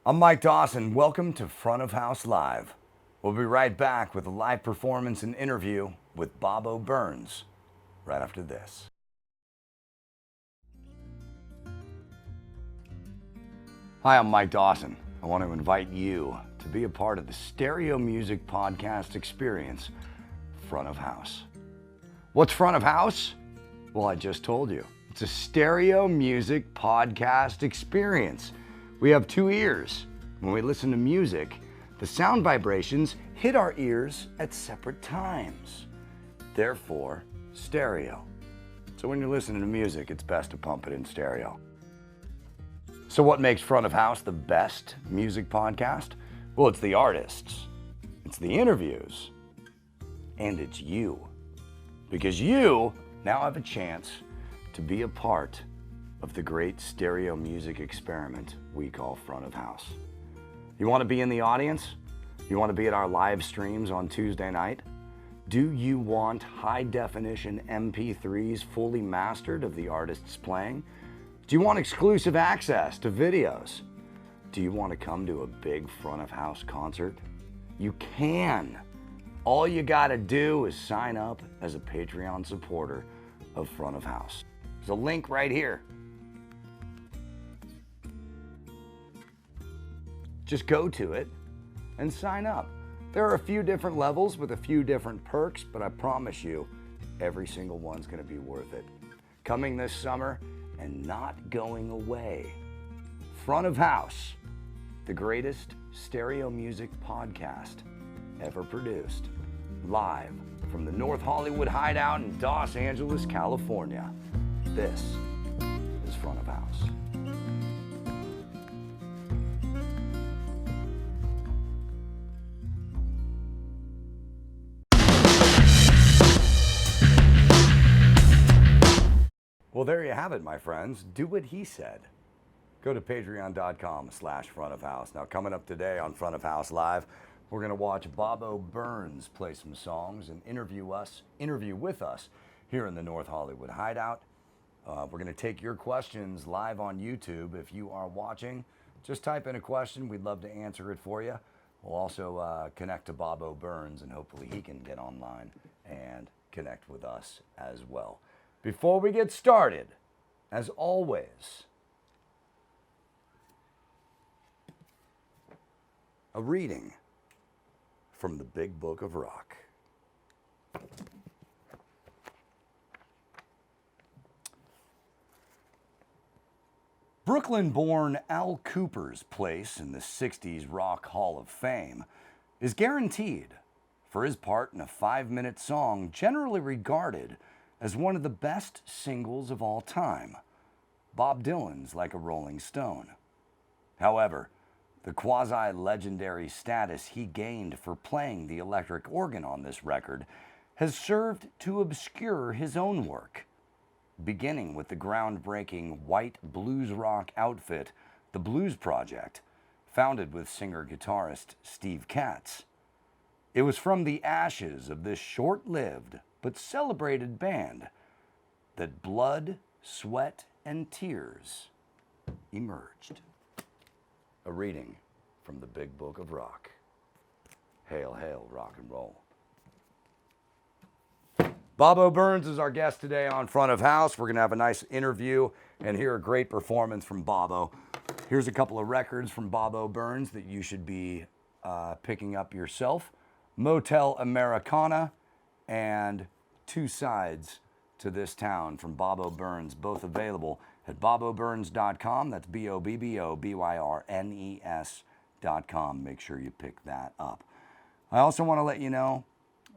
I'm Mike Dawson. Welcome to Front of House Live. We'll be right back with a live performance and interview with Bobbo Byrnes right after this. Hi, I'm Mike Dawson. I want to invite you to be a part of the stereo music podcast experience, Front of House. What's Front of House? Well, I just told you. It's a stereo music podcast experience. We have two ears. When we listen to music, the sound vibrations hit our ears at separate times. Therefore, stereo. So when you're listening to music, it's best to pump it in stereo. So what makes Front of House the best music podcast? Well, it's the artists, it's the interviews, and it's you. Because you now have a chance to be a part of the great stereo music experiment we call Front of House. You want to be in the audience? You want to be at our live streams on Tuesday night? Do you want high definition MP3s fully mastered of the artists playing? Do you want exclusive access to videos? Do you want to come to a big Front of House concert? You can. All you got to do is sign up as a Patreon supporter of Front of House. There's a link right here. Just go to it and sign up. There are a few different levels with a few different perks, but I promise you, every single one's going to be worth it. Coming this summer and not going away. Front of House, the greatest stereo music podcast ever produced, live from the North Hollywood Hideout in Los Angeles, California. This is Front of House. Well, there you have it, my friends. Do what he said. Go to patreon.com/Front of House. Now, coming up today on Front of House Live, we're going to watch Bobbo Byrnes play some songs and interview with us here in the North Hollywood Hideout. We're going to take your questions live on YouTube. If you are watching, just type in a question. We'd love to answer it for you. We'll also connect to Bobbo Byrnes, and hopefully he can get online and connect with us as well. Before we get started, as always, a reading from the Big Book of Rock. Brooklyn-born Al Kooper's place in the 60s Rock Hall of Fame is guaranteed for his part in a 5-minute song generally regarded as one of the best singles of all time, Bob Dylan's Like a Rolling Stone. However, the quasi-legendary status he gained for playing the electric organ on this record has served to obscure his own work, beginning with the groundbreaking white blues rock outfit, The Blues Project, founded with singer-guitarist Steve Katz. It was from the ashes of this short-lived but celebrated band that blood, sweat, and tears emerged. A reading from the Big Book of Rock. Hail, hail, rock and roll. Bobbo Byrnes is our guest today on Front of House. We're going to have a nice interview and hear a great performance from Bobbo. Here's a couple of records from Bobbo Byrnes that you should be picking up yourself. Motel Americana and Two Sides to This Town from Bobbo Byrnes, both available at bobbobyrnes.com. That's BOBBOBYRNES.com. Make sure you pick that up. I also want to let you know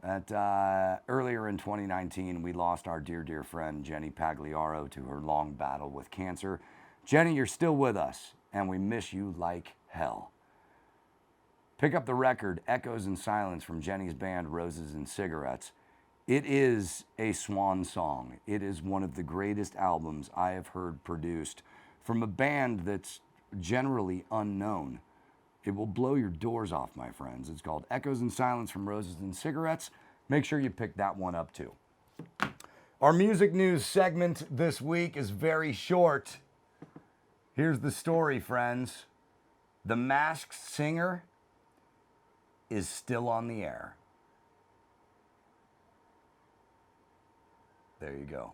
that earlier in 2019, we lost our dear, dear friend, Jenny Pagliaro, to her long battle with cancer. Jenny, you're still with us, and we miss you like hell. Pick up the record, Echoes and Silence, from Jenny's band, Roses and Cigarettes. It is a swan song. It is one of the greatest albums I have heard produced from a band that's generally unknown. It will blow your doors off, my friends. It's called Echoes and Silence from Roses and Cigarettes. Make sure you pick that one up too. Our music news segment this week is very short. Here's the story, friends. The Masked Singer is still on the air. There you go.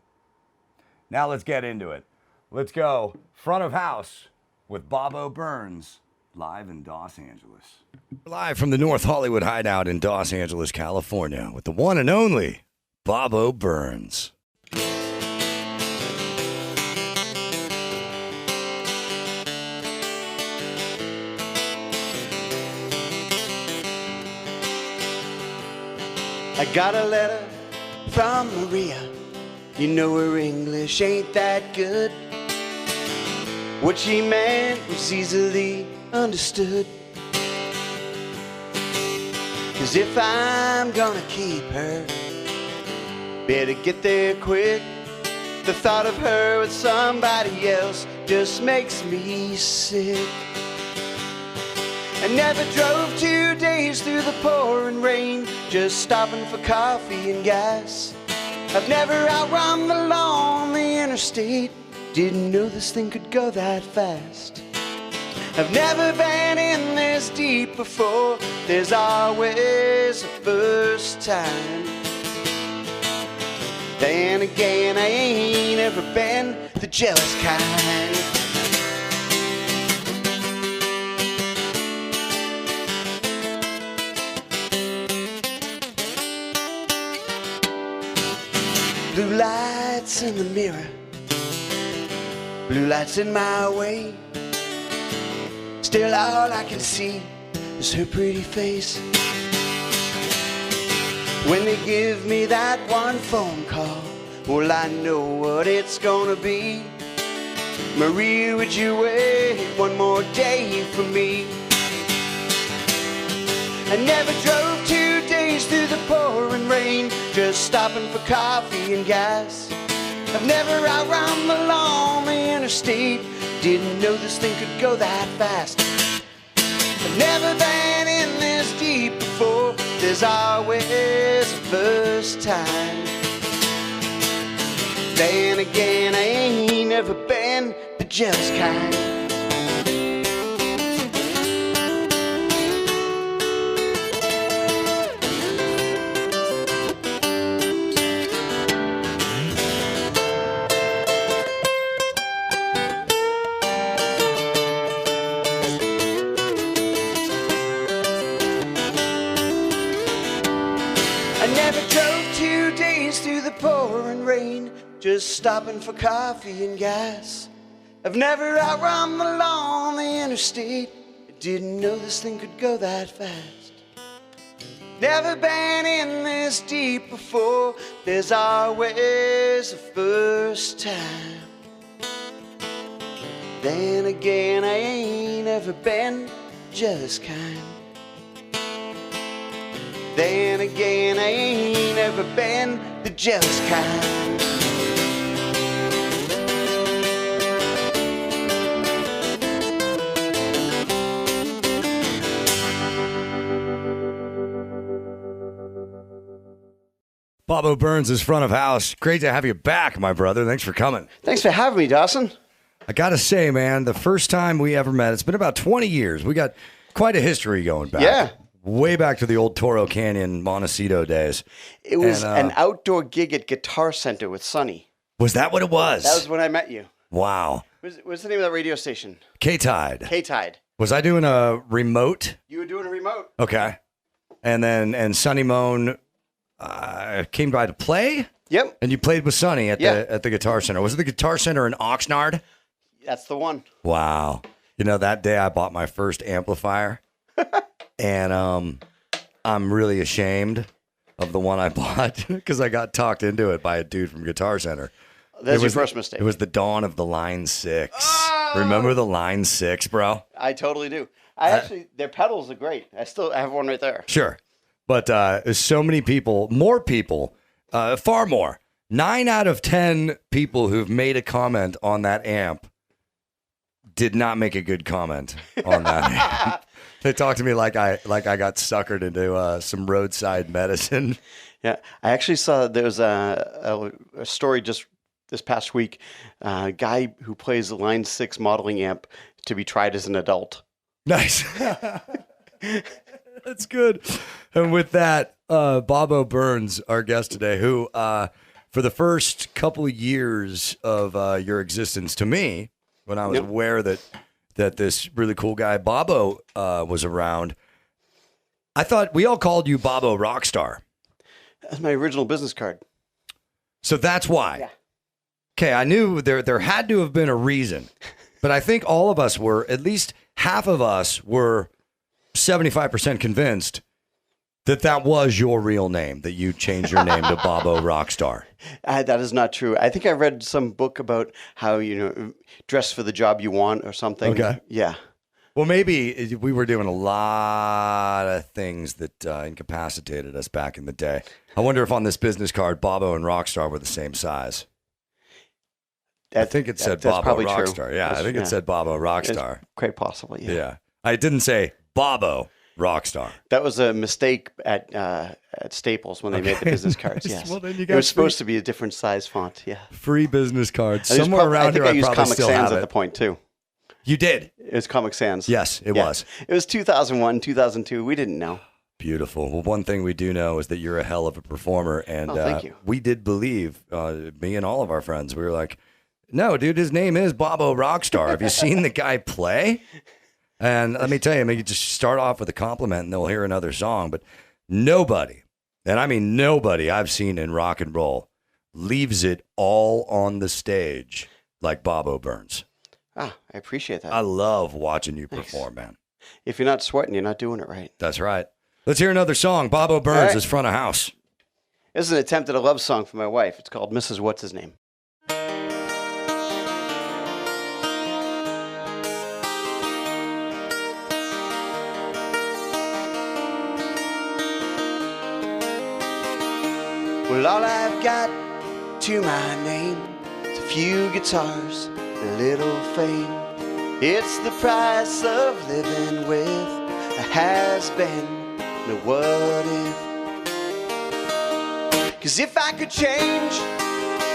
Now let's get into it. Let's go front of house with Bobbo Byrnes, live in Los Angeles. Live from the North Hollywood hideout in Los Angeles, California, with the one and only Bobbo Byrnes. I got a letter from Maria. You know her English ain't that good. What she meant was easily understood. 'Cause if I'm gonna keep her, better get there quick. The thought of her with somebody else just makes me sick. I never drove 2 days through the pouring rain, just stopping for coffee and gas. I've never outrun the lonely interstate, didn't know this thing could go that fast. I've never been in this deep before, there's always a first time. Then again, I ain't ever been the jealous kind. Blue lights in the mirror, blue lights in my way. Still all I can see is her pretty face. When they give me that one phone call, well, I know what it's gonna be. Marie, would you wait one more day for me? I never drove 2 days through the pouring rain, just stopping for coffee and gas. I've never outrun the lonely interstate, didn't know this thing could go that fast. I've never been in this deep before, there's always a first time. Then again, I ain't never been the jealous kind. I never drove 2 days through the pouring rain, just stopping for coffee and gas. I've never outrun the lonely interstate, I didn't know this thing could go that fast. Never been in this deep before, there's always a first time. Then again, I ain't ever been jealous kind. Then again, I ain't ever been the jealous kind. Bobbo Byrnes is front of house. Great to have you back, my brother. Thanks for coming. Thanks for having me, Dawson. I got to say, man, the first time we ever met, it's been about 20 years. We got quite a history going back. Yeah. Way back to the old Toro Canyon, Montecito days. It was an outdoor gig at Guitar Center with Sonny. Was that what it was? That was when I met you. Wow. What's the name of that radio station? K-Tide. K-Tide. Was I doing a remote? You were doing a remote. Okay. And Sonny Moan came by to play? Yep. And you played with Sonny at the Guitar Center. Was it the Guitar Center in Oxnard? That's the one. Wow. You know, that day I bought my first amplifier. And I'm really ashamed of the one I bought because I got talked into it by a dude from Guitar Center. That's your first mistake. It was the dawn of the Line 6. Oh! Remember the Line 6, bro? I totally do. Their pedals are great. I have one right there. Sure. But there's so many people, more people, far more. 9 out of 10 people who've made a comment on that amp did not make a good comment on that amp. They talked to me like I got suckered into some roadside medicine. Yeah, I actually saw there was a story just this past week. A guy who plays the Line 6 modeling amp to be tried as an adult. Nice. That's good. And with that, Bobbo Byrnes, our guest today, who for the first couple of years of your existence, to me, when I was aware that this really cool guy Bobbo was around, I thought we all called you Bobbo Rockstar. That's my original business card. So that's why. Yeah. Okay, I knew there had to have been a reason, but I think all of us were, at least half of us were 75% convinced that was your real name, that you changed your name to Bobbo Rockstar. That is not true. I think I read some book about how, dress for the job you want or something. Okay. Yeah. Well, maybe we were doing a lot of things that incapacitated us back in the day. I wonder if on this business card, Bobbo and Rockstar were the same size. I think it said Bobbo Rockstar. True. Yeah, I think it said Bobbo Rockstar. It's quite possible, Yeah. I didn't say Bobbo Rockstar. That was a mistake at Staples when they made the business cards. Yes, well, then it was supposed to be a different size font. Yeah, free business cards somewhere around here. I used Comic still Sans have at the point too. You did. It was Comic Sans. Yes, it was. It was 2001, 2002. We didn't know. Beautiful. Well, one thing we do know is that you're a hell of a performer, and thank you. We did believe, me and all of our friends, we were like, no, dude, his name is Bobbo Rockstar. Have you seen the guy play? And let me tell you, maybe just start off with a compliment and they'll hear another song. But nobody, and I mean nobody I've seen in rock and roll leaves it all on the stage like Bobbo Byrnes. I appreciate that. I love watching you perform, man. If you're not sweating, you're not doing it right. That's right. Let's hear another song. Bobbo Byrnes is Front of House. This is an attempt at a love song for my wife. It's called Mrs. What's His Name. Well, all I've got to my name is a few guitars and a little fame. It's the price of living with a has-been and a what-if. 'Cause if I could change,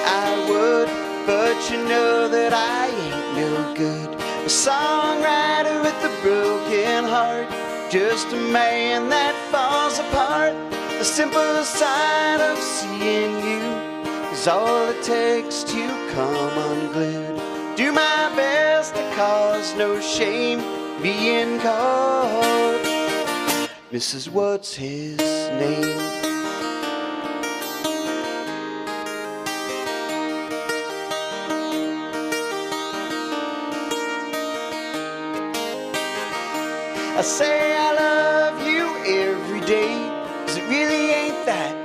I would, but you know that I ain't no good. A songwriter with a broken heart, just a man that falls apart. The simple sight of seeing you is all it takes to come unglued. Do my best to cause no shame being called Mrs. What's His Name. I say I love you every day, 'cause it really ain't that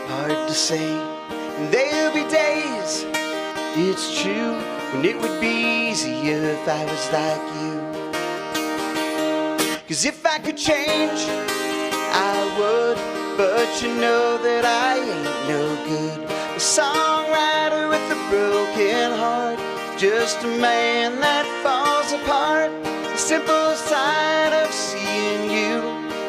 hard to say. And there'll be days, it's true, when it would be easier if I was like you. 'Cause if I could change, I would, but you know that I ain't no good. A songwriter with a broken heart, just a man that falls apart. The simple sight of seeing you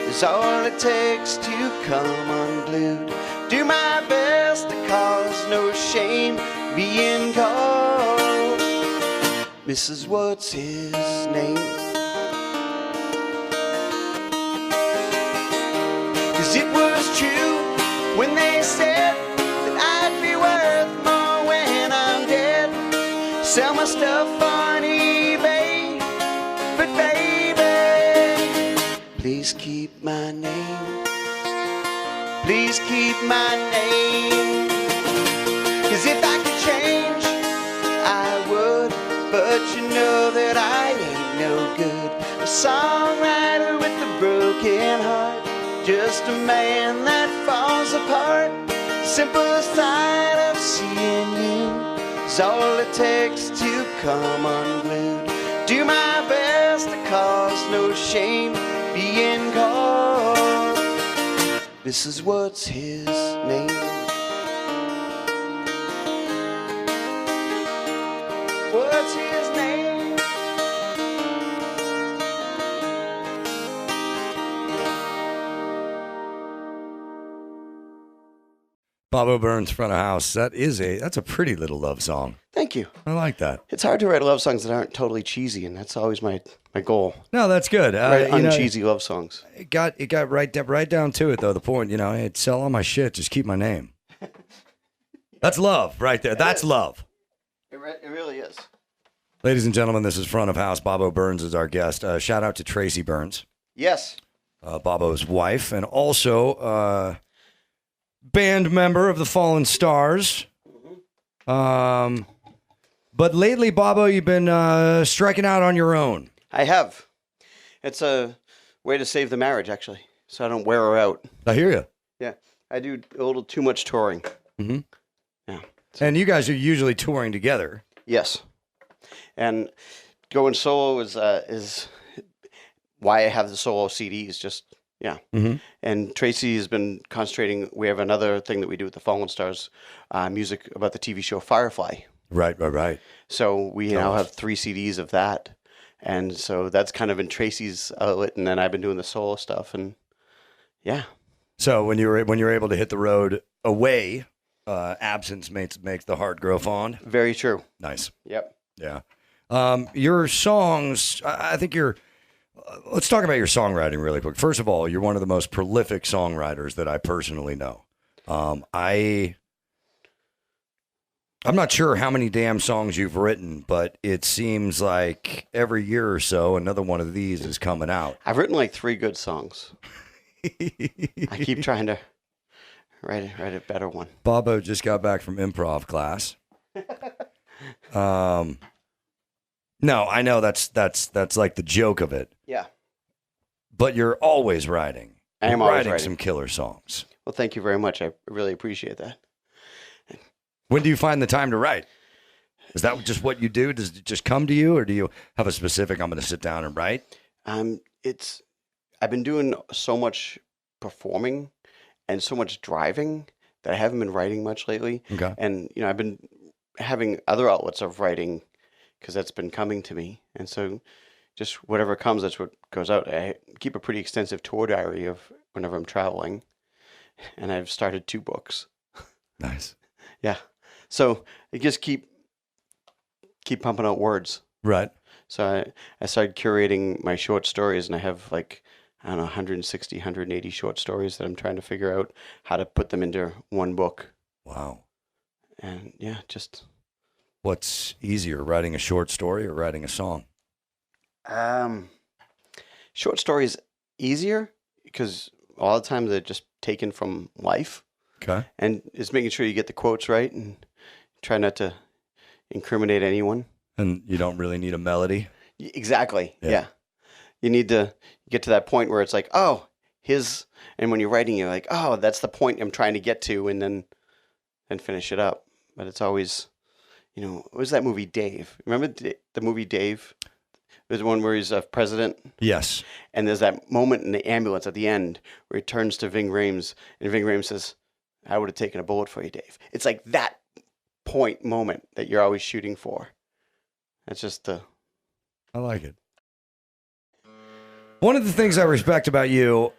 is all it takes to come unglued. Do my best to cause no shame being called Mrs. What's His Name. 'Cause it was true when they said that I'd be worth more when I'm dead. Sell my stuff on eBay, but baby, please keep my name. Please keep my name. 'Cause if I could change, I would, but you know that I ain't no good. A songwriter with a broken heart, just a man that falls apart. Simple sight of seeing you is all it takes to come unglued. Do my best to cause no shame being called Mrs. What's His Name. What's his name? Bobbo Byrnes, Front of House. That's a pretty little love song. Thank you. I like that. It's hard to write love songs that aren't totally cheesy, and that's always my goal. No, that's good. Write uncheesy love songs. It got right down to it, though. The point, hey, sell all my shit, just keep my name. That's love right there. That's love. It really is. Ladies and gentlemen, this is Front of House. Bobbo Byrnes is our guest. Shout out to Tracy Byrnes. Yes. Bobbo's wife, and also band member of the Fallen Stars. But lately, Bobbo, you've been striking out on your own. I have. It's a way to save the marriage, actually, so I don't wear her out. I hear you. Yeah, I do a little too much touring. Mm-hmm. Yeah. And you guys are usually touring together. Yes. And going solo is why I have the solo CDs. Just Mm-hmm. And Tracy has been concentrating. We have another thing that we do with the Fallen Stars, music about the TV show Firefly. Right. So we now have 3 CDs of that, and so that's kind of in Tracy's outlet, and then I've been doing the solo stuff, and yeah. So when you're able to hit the road away, absence makes the heart grow fond. Very true. Nice. Yep. Yeah. Your songs, I think let's talk about your songwriting really quick. First of all, you're one of the most prolific songwriters that I personally know. I'm not sure how many damn songs you've written, but it seems like every year or so, another one of these is coming out. I've written like 3 good songs. I keep trying to write a better one. Bobbo just got back from improv class. No, I know that's like the joke of it. Yeah. But you're always writing. I am You're always writing writing some killer songs. Well, thank you very much. I really appreciate that. When do you find the time to write? Is that just what you do? Does it just come to you, or do you have a specific, I'm going to sit down and write? I've been doing so much performing and so much driving that I haven't been writing much lately. Okay. And, I've been having other outlets of writing because that's been coming to me. And so just whatever comes, that's what goes out. I keep a pretty extensive tour diary of whenever I'm traveling, and I've started 2 books. Nice. Yeah. So I just keep pumping out words. Right. So I started curating my short stories, and I have 160, 180 short stories that I'm trying to figure out how to put them into one book. Wow. And yeah, just. What's easier, writing a short story or writing a song? Short stories easier because a lot of times they're just taken from life. Okay. And it's making sure you get the quotes right and try not to incriminate anyone. And you don't really need a melody? Exactly. Yeah. You need to get to that point where it's like, oh, and when you're writing, you're like, oh, that's the point I'm trying to get to, and then finish it up. But it's always, what was that movie, Dave? Remember the movie Dave? There's one where he's a president. Yes. And there's that moment in the ambulance at the end where he turns to Ving Rhames, and Ving Rhames says, I would have taken a bullet for you, Dave. It's like that moment that you're always shooting for. That's just I like it. One of the things I respect about you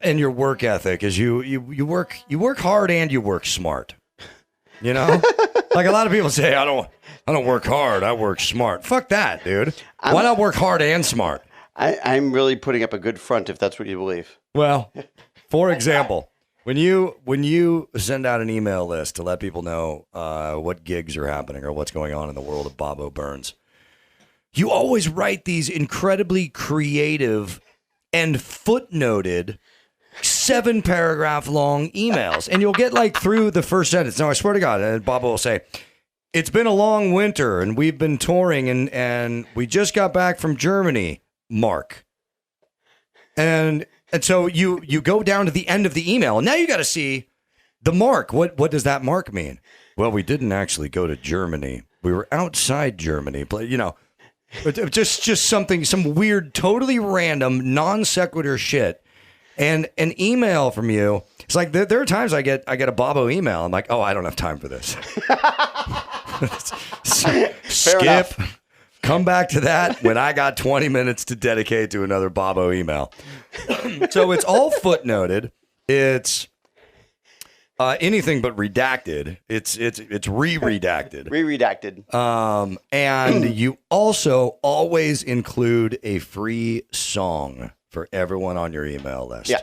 and your work ethic is you work hard and you work smart. Like a lot of people say, I don't work hard, I work smart. Fuck that, dude. Why not work hard and smart? I'm really putting up a good front, if that's what you believe. Well, for example, when you send out an email list to let people know what gigs are happening or what's going on in the world of Bobbo Byrnes, you always write these incredibly creative and footnoted 7-paragraph long emails, and you'll get through the first sentence. Now, I swear to God, and Bobbo will say, it's been a long winter and we've been touring and we just got back from Germany, Mark. And so you go down to the end of the email, and now you got to see the mark. What does that mark mean? Well, we didn't actually go to Germany. We were outside Germany, but just some weird, totally random, non sequitur shit. And an email from you, it's like there are times I get a Bobbo email. I'm like, oh, I don't have time for this. Skip. Enough. Come back to that when I got 20 minutes to dedicate to another Bobbo email. So it's all footnoted. It's anything but redacted. It's re-redacted. Re-redacted. And you also always include a free song for everyone on your email list. Yeah.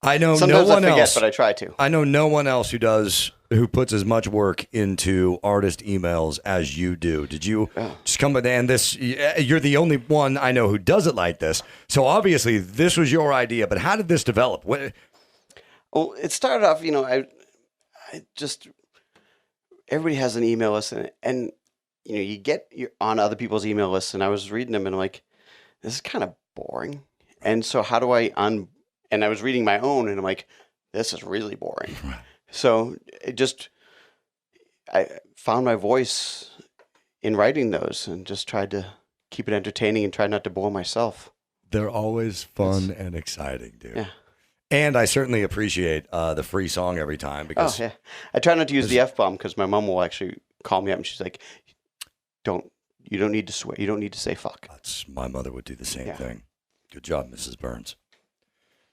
I know Sometimes no one I forget, else, but I try to. I know no one else who puts as much work into artist emails as you do. Did you just come with and this? You're the only one I know who does it like this. So obviously this was your idea, but how did this develop? Well, it started off, I just, everybody has an email list and you're on other people's email lists, and I was reading them and I'm like, this is kind of boring. And so how do and I was reading my own and I'm like, this is really boring. So I found my voice in writing those and just tried to keep it entertaining and try not to bore myself. They're always fun and exciting, dude. Yeah. And I certainly appreciate the free song every time because I try not to use the F-bomb because my mom will actually call me up and she's like, you don't need to swear. You don't need to say fuck. My mother would do the same thing. Good job, Mrs. Byrnes.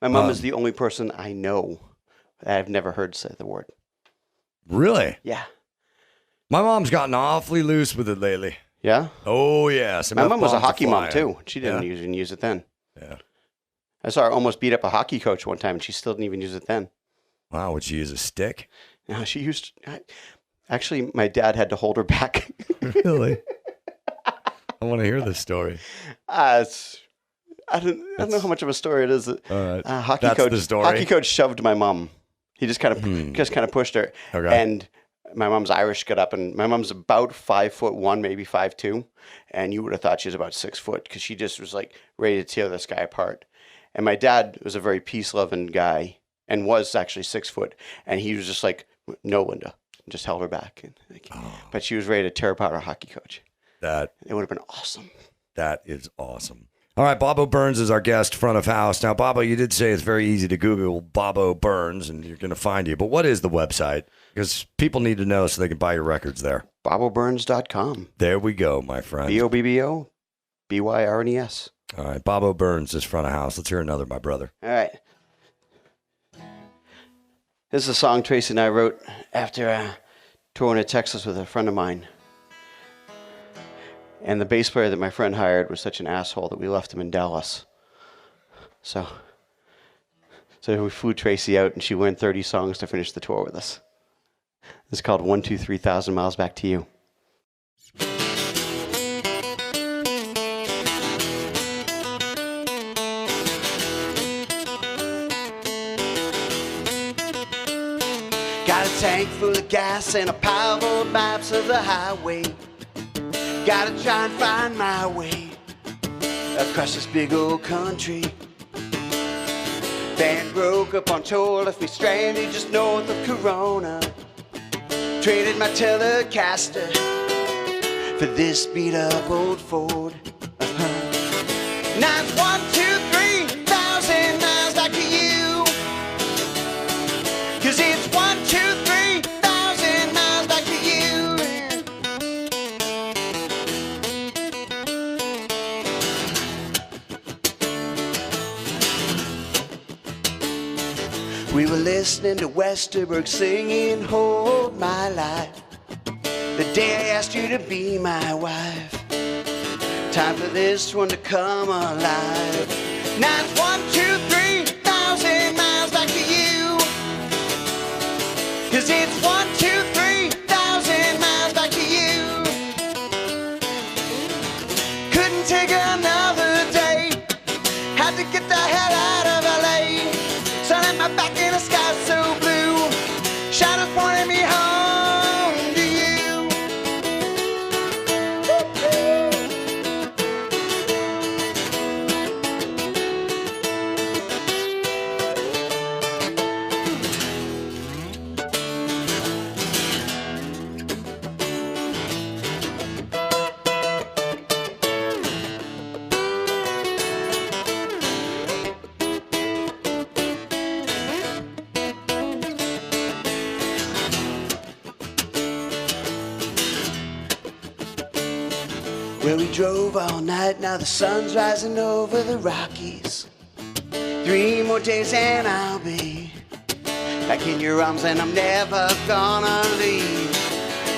My mom is the only person I know that I've never heard say the word. Really? Yeah. My mom's gotten awfully loose with it lately. Yeah? Oh, yeah. My mom was a hockey mom, too. She didn't even use it then. Yeah. I saw her almost beat up a hockey coach one time, and she still didn't even use it then. Wow, would she use a stick? No, she used... Actually, my dad had to hold her back. Really? I want to hear this story. I don't know how much of a story it is. All right. The story. Hockey coach shoved my mom. He just kind of pushed her. Okay. And my mom's Irish, got up, and my mom's about 5'1", maybe 5'2", and you would have thought she was about 6 foot because she just was like ready to tear this guy apart. And my dad was a very peace-loving guy and was actually 6 foot, and he was just like, "No, Linda," and just held her back. And but she was ready to tear apart our hockey coach. It would have been awesome. That is awesome. All right, Bobbo Byrnes is our guest, front of house. Now, Bobbo, you did say it's very easy to Google Bobbo Byrnes, and you're going to find you. But what is the website? Because people need to know so they can buy your records there. BobboByrnes.com. There we go, my friend. BOBBO BYRNES. All right, Bobbo Byrnes is front of house. Let's hear another, my brother. All right. This is a song Tracy and I wrote after touring to Texas with a friend of mine. And the bass player that my friend hired was such an asshole that we left him in Dallas. So we flew Tracy out, and she learned 30 songs to finish the tour with us. It's called 1, 2, 3,000 Miles Back to You. Got a tank full of gas and a pile of old maps of the highway. Gotta try and find my way across this big old country. Band broke up on tour, left me stranded just north of Corona. Traded my Telecaster for this beat up old Ford. Now it's 1, 2, 3,000 miles back to you. 'Cause it's 1, 2, 3,000 miles back to you. We were listening to Westerberg singing Hold My Life the day I asked you to be my wife. Time for this one to come alive. Now it's 1, 2, 3,000 miles back to you. 'Cause it's 1, 2, 3,000 miles back to you. Couldn't take another day. Had to get the hell out of LA. Sun at my back in a sky so blue. Shadows pointing me home to you. Well, we drove all night, now the sun's rising over the Rockies. 3 more days and I'll be back in your arms, and I'm never gonna leave.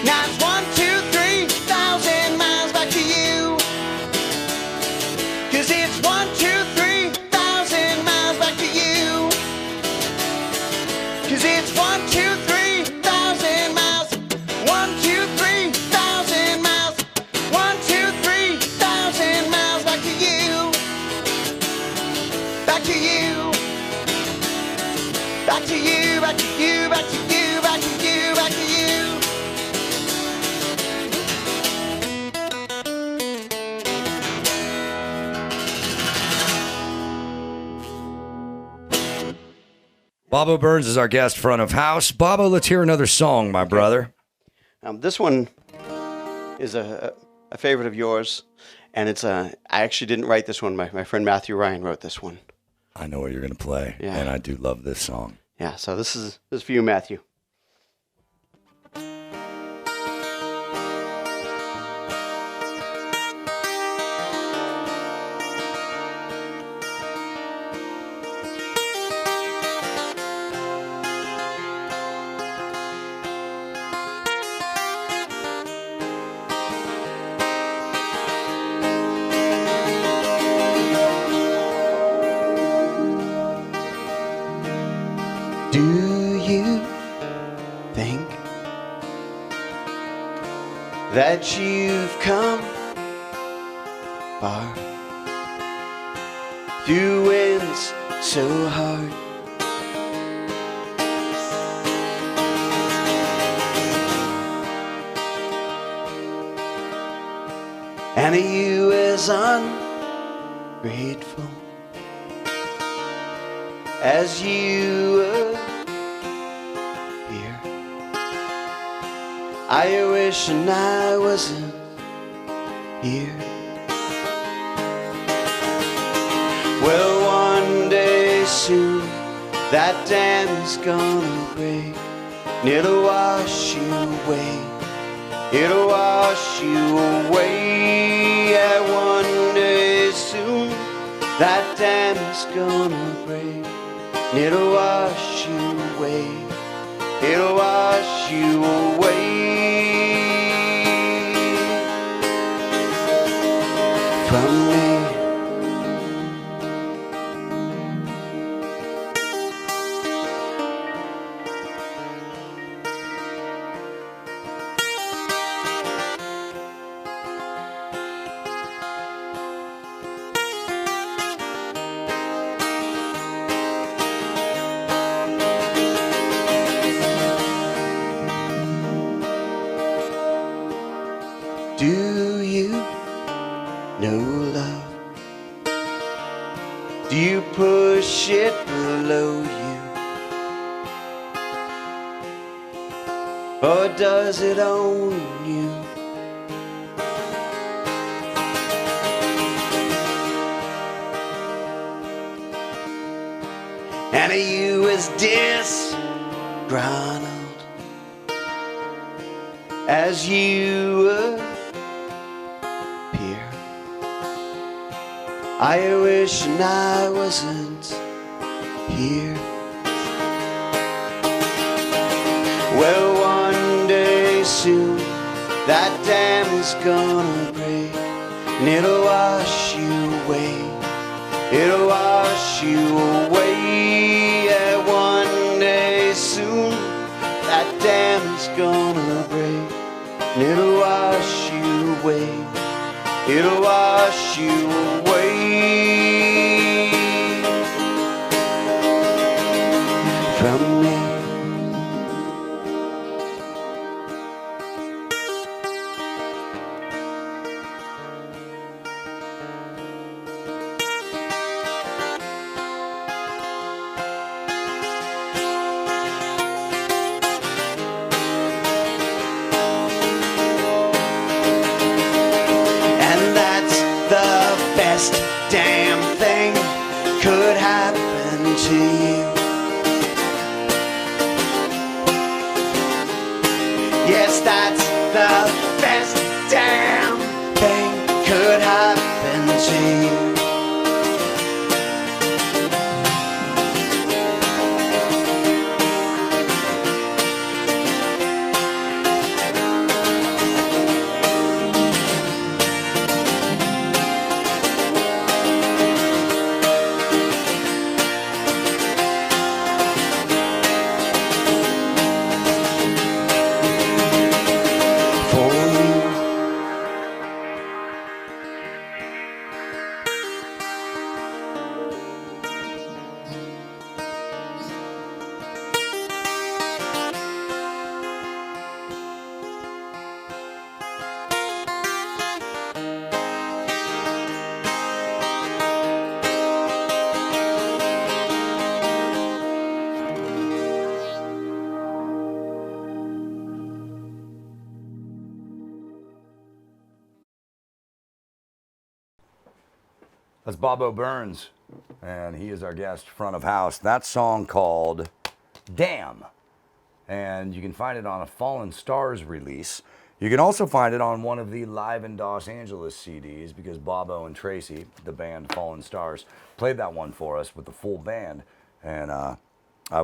Now it's 1, 2, 3,000 miles back to you. 'Cause it's 1, 2, 3,000 miles back to you. 'Cause it's 1, 2, 3,000 miles. 1, 2, 3,000 miles. 1, 2, 3,000 miles back to you. Back to you. Back to you, back to you, back to you, back to you, back to you. Bobbo Byrnes is our guest, front of house. Bobbo, let's hear another song, my brother. This one is a favorite of yours, and it's I actually didn't write this one. My friend Matthew Ryan wrote this one. I know what you're going to play, Yeah. and I do love this song. Yeah, so this is for you, Matthew. Do you think that you've come far through winds so hard? And you as ungrateful as you were here. I wish and I wasn't here. Well, one day soon that dam is gonna break, and it'll wash you away. It'll wash you away. Yeah, one day soon that dam is gonna break, and it'll wash you away. It'll wash you away from me. Do you know love? Do you push it below you? Or does it own you? And are you as disgruntled as you appear? I wish and I wasn't here. Well, one day soon that dam is gonna break, and it'll wash you away. It'll wash you away. Yeah, one day soon that dam is gonna break, and it'll wash you away. It'll wash you away from me. Best damn thing could happen to you. Yes, that's the best damn thing could happen to you. That's Bobbo Byrnes, and he is our guest, front of house. That song called Damn, and you can find it on a Fallen Stars release. You can also find it on one of the Live in Los Angeles CDs, because Bobbo and Tracy, the band Fallen Stars, played that one for us with the full band, and I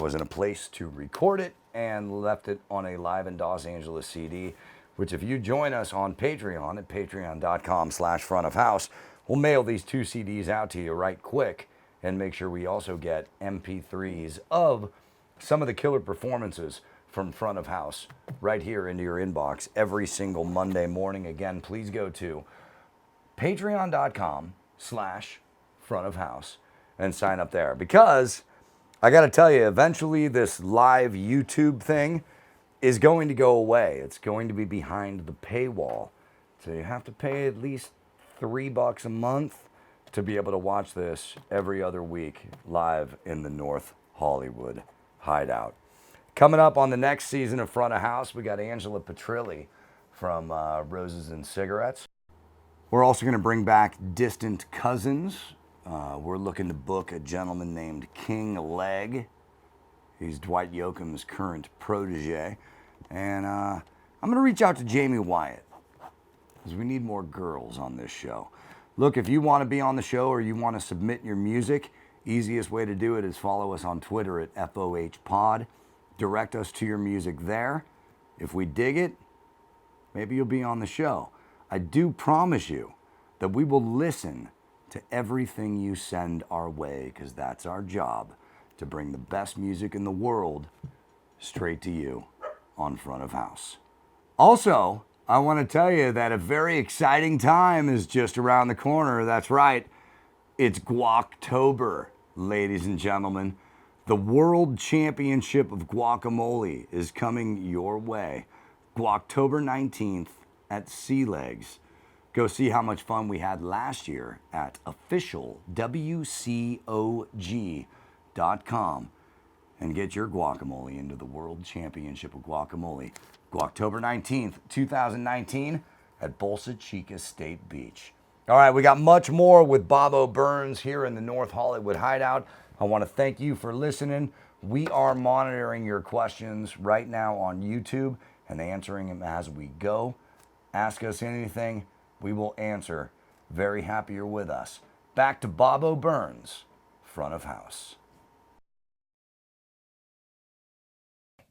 was in a place to record it and left it on a Live in Los Angeles CD, which if you join us on Patreon at patreon.com/front of house, we'll mail these 2 CDs out to you right quick and make sure we also get MP3s of some of the killer performances from front of house right here into your inbox every single Monday morning. Again, please go to patreon.com/front of house and sign up there, because I got to tell you, eventually this live YouTube thing is going to go away. It's going to be behind the paywall. So you have to pay at least $3 a month to be able to watch this every other week live in the North Hollywood Hideout. Coming up on the next season of Front of House, we got Angela Petrilli from Roses and Cigarettes. We're also going to bring back Distant Cousins. We're looking to book a gentleman named King Leg. He's Dwight Yoakam's current protege. And I'm going to reach out to Jamie Wyatt, because we need more girls on this show. Look, if you want to be on the show or you want to submit your music, easiest way to do it is follow us on Twitter at FOHPod. Direct us to your music there. If we dig it, maybe you'll be on the show. I do promise you that we will listen to everything you send our way, because that's our job, to bring the best music in the world straight to you on Front of House. Also, I want to tell you that a very exciting time is just around the corner. That's right. It's Guactober, ladies and gentlemen. The World Championship of Guacamole is coming your way. Guactober 19th at Sea Legs. Go see how much fun we had last year at officialwcog.com and get your guacamole into the World Championship of Guacamole. October 19th, 2019 at Bolsa Chica State Beach. All right, we got much more with Bobbo Byrnes here in the North Hollywood Hideout. I want to thank you for listening. We are monitoring your questions right now on YouTube and answering them as we go. Ask us anything, we will answer. Very happy you're with us. Back to Bobbo Byrnes, front of house.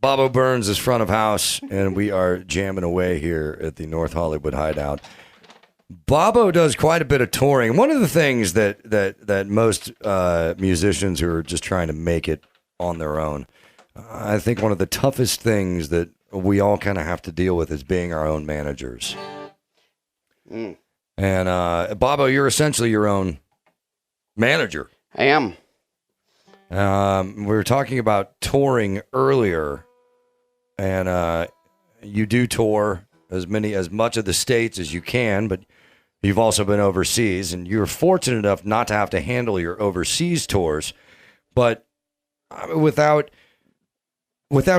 Bobbo Byrnes is front of house, and we are jamming away here at the North Hollywood Hideout. Bobbo does quite a bit of touring. One of the things that most musicians who are just trying to make it on their own, I think one of the toughest things that we all kind of have to deal with is being our own managers. And Bobbo, you're essentially your own manager. I am. We were talking about touring earlier, and you do tour as much of the states as you can, but you've also been overseas, and you're fortunate enough not to have to handle your overseas tours. But without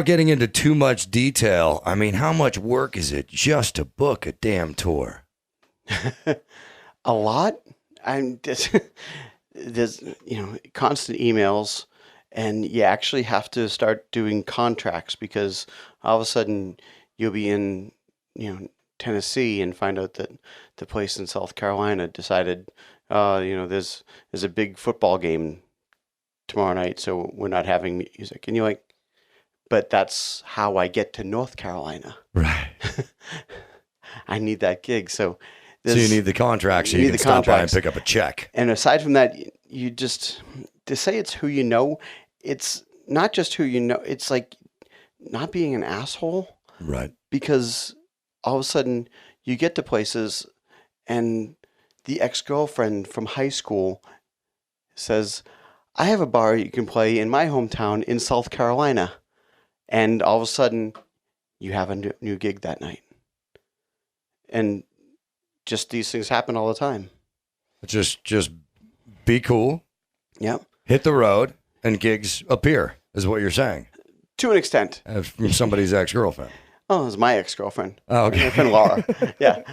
getting into too much detail, I mean, how much work is it just to book a damn tour? A lot. There's constant emails, and you actually have to start doing contracts, because all of a sudden you'll be in Tennessee and find out that the place in South Carolina decided there's a big football game tomorrow night, so we're not having music. And you're like, but that's how I get to North Carolina. Right. I need that gig. So you need the contract so you can stop by and pick up a check. And aside from that, you just, to say it's who you know, it's not just who you know. It's like not being an asshole. Right. Because all of a sudden you get to places and the ex-girlfriend from high school says, I have a bar you can play in my hometown in South Carolina. And all of a sudden you have a new gig that night. And just these things happen all the time. Just be cool. Yep. Hit the road and gigs appear, is what you're saying. To an extent. From somebody's ex-girlfriend. Oh, it was my ex-girlfriend. Oh, okay. My friend Laura. Yeah.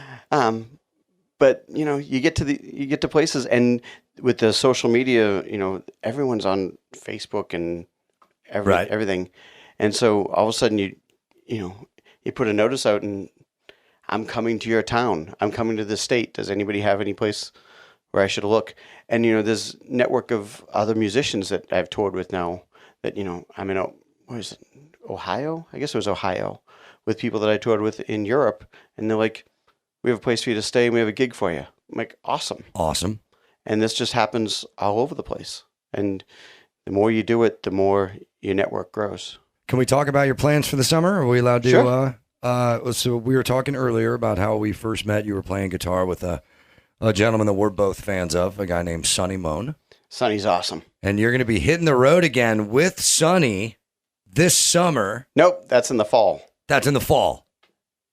But you get to places, and with the social media, everyone's on Facebook and Right. everything, and so all of a sudden you put a notice out, and I'm coming to your town. I'm coming to the state. Does anybody have any place where I should look? And there's network of other musicians that I've toured with now. That I'm in what is it, Ohio? I guess it was Ohio, with people that I toured with in Europe, and they're like, we have a place for you to stay, and we have a gig for you. I'm like, awesome. Awesome. And this just happens all over the place. And the more you do it, the more your network grows. Can we talk about your plans for the summer? Are we allowed to? Sure. So we were talking earlier about how we first met. You were playing guitar with a gentleman that we're both fans of, a guy named Sonny Moan. Sonny's awesome. And you're going to be hitting the road again with Sonny this summer. Nope, that's in the fall. That's in the fall.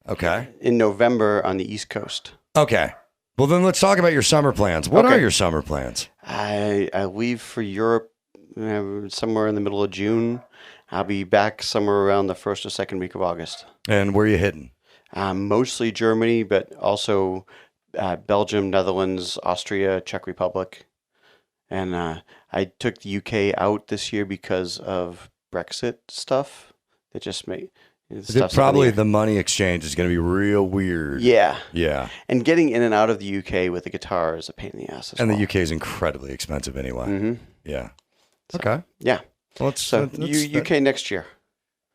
Okay. In November on the East Coast. Okay. Well, then let's talk about your summer plans. What are your summer plans? I leave for Europe somewhere in the middle of June. I'll be back somewhere around the first or second week of August. And where are you heading? Mostly Germany, but also Belgium, Netherlands, Austria, Czech Republic. And I took the UK out this year because of Brexit stuff. That just made... Probably the money exchange is going to be real weird. Yeah. Yeah. And getting in and out of the UK with the guitar is a pain in the ass as well. And the UK is incredibly expensive anyway. Mm-hmm. Yeah. So, okay. Yeah. Well, UK next year.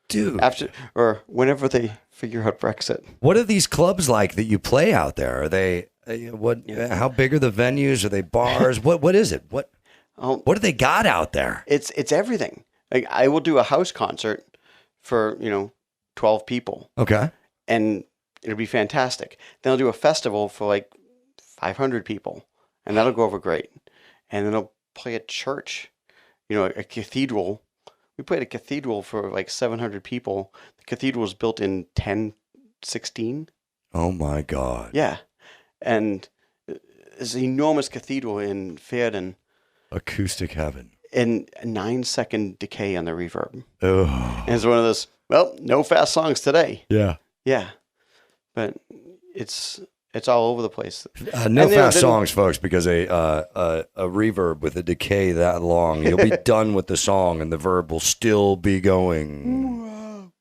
Dude. After, or whenever they figure out Brexit. What are these clubs like that you play out there? Are they, how big are the venues? Are they bars? What is it? What do they got out there? It's everything. Like, I will do a house concert for, 12 people. Okay. And it'll be fantastic. Then I'll do a festival for like 500 people, and that'll go over great. And then I'll play a church, a cathedral. We played a cathedral for like 700 people. The cathedral was built in 1016. Oh my God. Yeah. And it's an enormous cathedral in Verden. Acoustic heaven. And a 9-second decay on the reverb. Oh. And it's one of those, well, no fast songs today. Yeah. Yeah. But it's all over the place. No fast songs, folks, because a reverb with a decay that long, you'll be done with the song and the verb will still be going.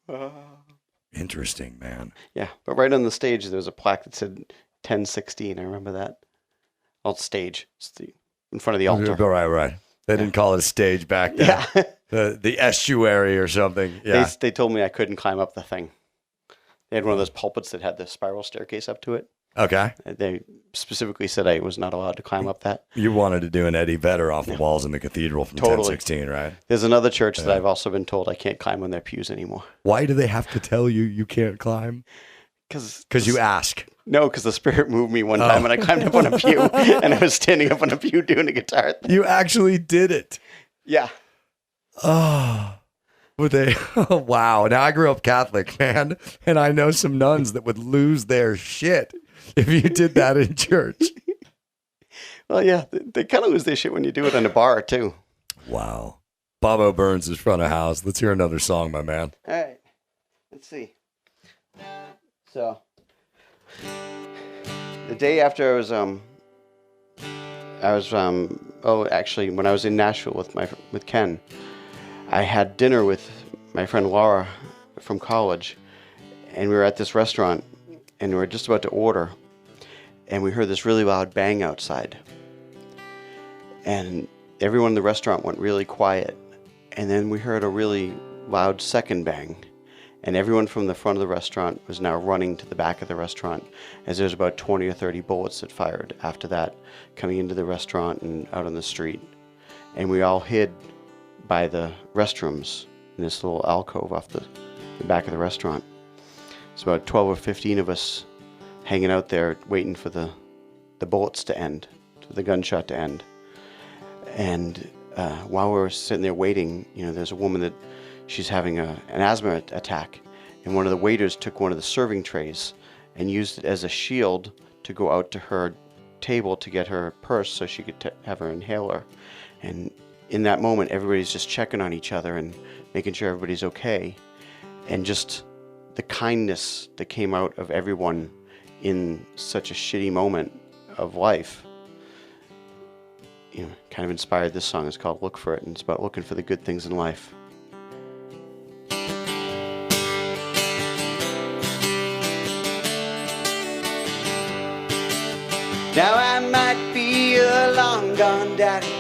Interesting, man. Yeah. But right on the stage, there was a plaque that said 1016. I remember that. Well, stage. It's in front of the altar. Right. They didn't call it a stage back then. Yeah. the estuary or something. Yeah. They told me I couldn't climb up the thing. They had one of those pulpits that had the spiral staircase up to it. Okay. They specifically said I was not allowed to climb up that. You wanted to do an Eddie Vedder off the walls in the cathedral from 1016, right? There's another church that I've also been told I can't climb on their pews anymore. Why do they have to tell you can't climb? Because you ask. No, because the Spirit moved me one time and I climbed up on a pew and I was standing up on a pew doing a guitar thing. You actually did it. Yeah. Oh. Were they? Oh, wow. Now, I grew up Catholic, man, and I know some nuns that would lose their shit if you did that in church. Well, yeah, they kind of lose their shit when you do it in a bar, too. Wow. Bobbo Byrnes is front of house. Let's hear another song, my man. All right. Let's see. So, the day after I was actually, when I was in Nashville with Ken, I had dinner with my friend Laura from college, and we were at this restaurant, and we were just about to order, and we heard this really loud bang outside, and everyone in the restaurant went really quiet, and then we heard a really loud second bang, and everyone from the front of the restaurant was now running to the back of the restaurant, as there's about 20 or 30 bullets that fired after that, coming into the restaurant and out on the street, and we all hid by the restrooms in this little alcove off the back of the restaurant. It's about 12 or 15 of us hanging out there waiting for the bullets to end, for the gunshot to end. And while we were sitting there waiting, there's a woman that she's having an asthma attack, and one of the waiters took one of the serving trays and used it as a shield to go out to her table to get her purse so she could have her inhaler. And in that moment, everybody's just checking on each other and making sure everybody's okay. And just the kindness that came out of everyone in such a shitty moment of life, kind of inspired this song. It's called Look For It, and it's about looking for the good things in life. Now I might be a long gone daddy,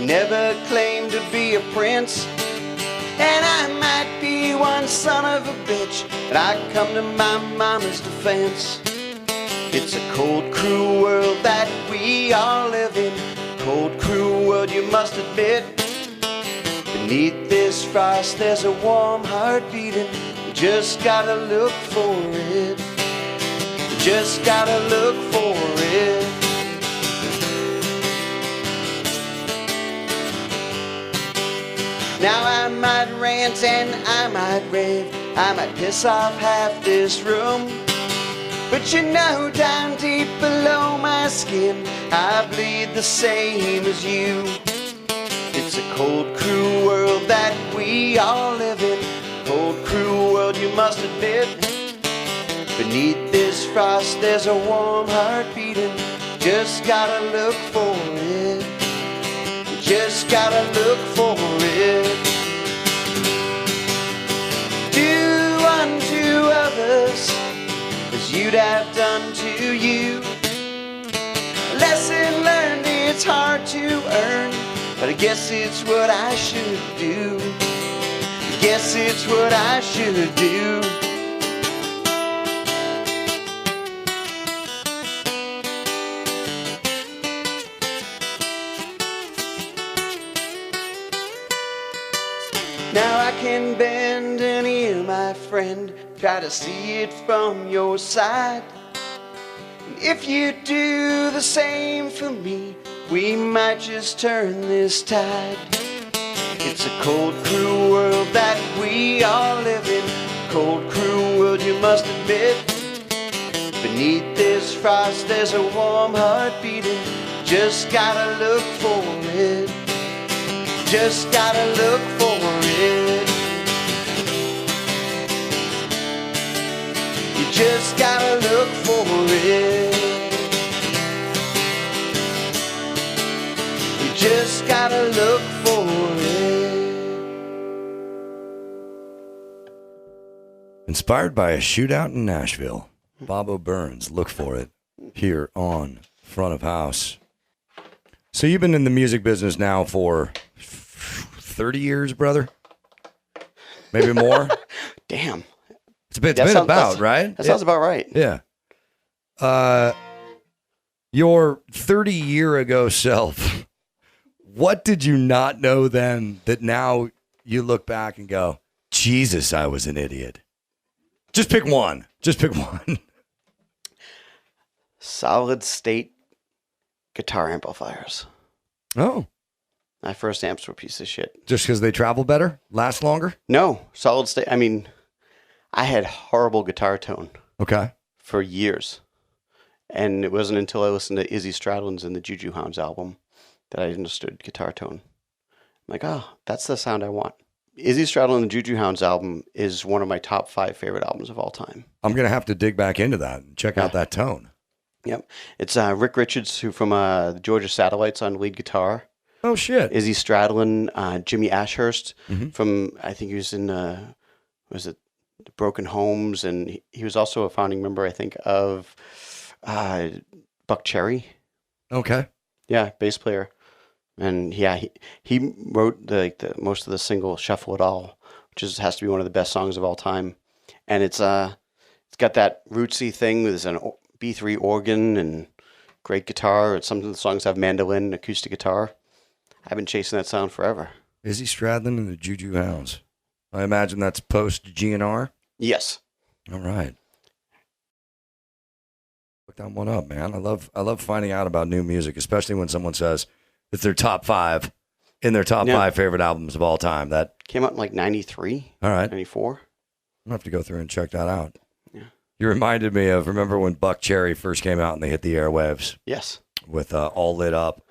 never claimed to be a prince, and I might be one son of a bitch, but I come to my mama's defense. It's a cold, cruel world that we all live in. Cold, cruel world, you must admit. Beneath this frost, there's a warm heart beating. You just gotta look for it. You just gotta look for it. Now I might rant and I might rave, I might piss off half this room, but down deep below my skin, I bleed the same as you. It's a cold, cruel world that we all live in. Cold, cruel world, you must admit. Beneath this frost, there's a warm heart beating. Just gotta look for it. Just gotta look for it. Do unto others as you'd have done to you. Lesson learned, it's hard to earn, but I guess it's what I should do. I guess it's what I should do. Now I can bend an ear, my friend, try to see it from your side. And if you do the same for me, we might just turn this tide. It's a cold, cruel world that we all live in. Cold, cruel world, you must admit. Beneath this frost, there's a warm heart beating. Just gotta look for it. Just gotta look for it. You just gotta look for it. You just gotta look for it. Inspired by a shootout in Nashville, Bobbo Byrnes, Look For It, here on Front of House. So you've been in the music business now for 30 years, brother? Maybe more? Damn. It's been about, right? That sounds about right. Yeah. Your 30-year-ago self, what did you not know then that now you look back and go, Jesus, I was an idiot? Just pick one. Just pick one. Solid state guitar amplifiers. Oh. My first amps were a piece of shit. Just because they travel better? Last longer? No. Solid state. I mean, I had horrible guitar tone. Okay. For years. And it wasn't until I listened to Izzy Stradlin's and the Juju Hounds album that I understood guitar tone. I'm like, oh, that's the sound I want. Izzy Stradlin and the Juju Hounds album is one of my top 5 favorite albums of all time. I'm going to have to dig back into that and check out that tone. Yep. It's Rick Richards, who from the Georgia Satellites on lead guitar. Oh, shit. Izzy Stradlin, Jimmy Ashurst from, I think he was in, was it the Broken Homes? And he was also a founding member, I think, of Buck Cherry. Okay. Yeah, bass player. And yeah, he wrote the most of the single Shuffle It All, which has to be one of the best songs of all time. And it's got that rootsy thing. There's an B3 organ and great guitar. Some of the songs have mandolin and acoustic guitar. I've been chasing that sound forever. Izzy Stradlin and the Juju Hounds. I imagine that's post GNR? Yes. All right. Look that one up, man. I love finding out about new music, especially when someone says it's their top 5 in their top 5 favorite albums of all time. That came out in like 93. All right. 94. I'm going to have to go through and check that out. Yeah. You reminded me of, remember when Buck Cherry first came out and they hit the airwaves? Yes. With All Lit Up.